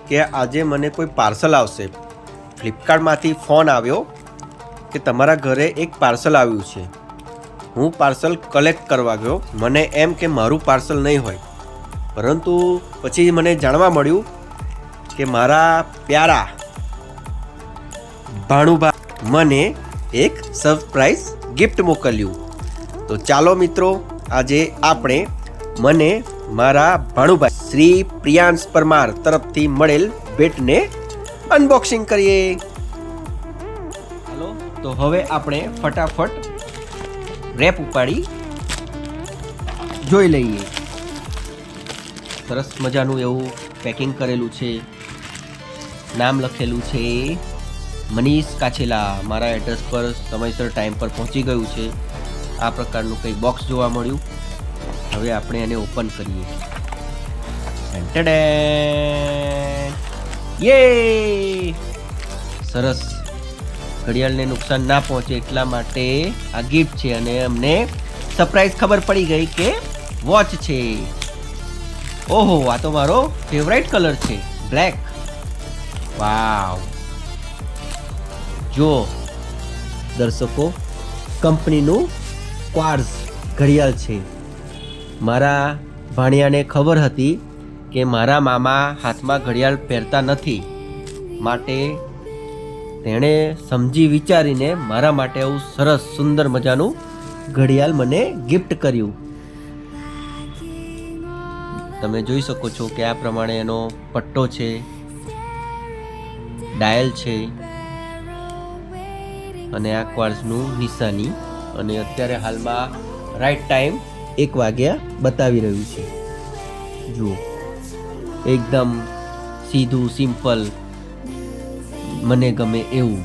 કે આજે મને કોઈ પાર્સલ આવશે. ફ્લિપકાર્ટમાંથી ફોન આવ્યો કે તમારા ઘરે એક પાર્સલ આવ્યું છે. હું પાર્સલ કલેક્ટ કરવા ગયો. મને એમ કે મારું પાર્સલ નહીં હોય, પરંતુ પછી મને જાણવા મળ્યું કે મારા પ્યારા ભાણુભા મને એક સરપ્રાઈઝ ગિફ્ટ મોકલ્યું. તો ચાલો મિત્રો, આજે આપણે મને મારા ભાણુભાઈ શ્રી પ્રિયાંશ પરમાર તરફથી મળેલ ભેટને અનબોક્સિંગ કરીએ. ચાલો, તો હવે આપણે ફટાફટ રેપ ઉપાડી જોઈ લઈએ. સરસ મજાનું એવું પેકિંગ કરેલું છે. નામ લખેલું છે મનીષ કાછેલા. મારા એડ્રેસ પર સમયસર ટાઈમ પર પહોંચી ગયું છે. આ પ્રકારનું કંઈ બોક્સ જોવા મળ્યું. હવે આપણે એને ઓપન કરીએ. યે! સરસ. ઘડિયાળને નુકસાન ના પહોંચે એટલા માટે આ ગિફ્ટ છે, અને અમને સરપ્રાઈઝ ખબર પડી ગઈ કે વોચ છે. ઓહો, આ તો મારો ફેવરાઇટ કલર છે, બ્લેક. વાવ! જો દર્શકો, કંપનીનું ક્વાર્ટઝ ઘડિયાળ છે. મારા ભાણિયાને ખબર હતી કે મારા મામા હાથમાં ઘડિયાળ પહેરતા નથી, માટે તેણે સમજી વિચારીને મારા માટે આવું સરસ સુંદર મજાનું ઘડિયાળ મને ગિફ્ટ કર્યું. તમે જોઈ શકો છો કે આ પ્રમાણે એનો પટ્ટો છે, ડાયલ છે, અને આ ક્વાર્ટઝનું નિશાની. અને અત્યારે હાલમાં રાઈટ ટાઈમ 1 વાગ્યા બતાવી રહ્યું છે. જુઓ, એકદમ સીધું, સિમ્પલ, મને ગમે એવું.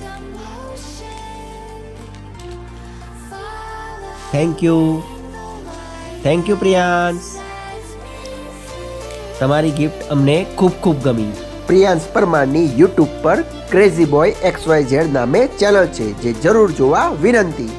Thank you Priyansh. તમારી ગિફ્ટ અમને ખૂબ ખૂબ ગમી. પ્રિયાંશ પરમારની યુટ્યુબ પર ક્રેઝી બોય XYZ નામે ચેનલ છે, જે જરૂર જોવા વિનંતી.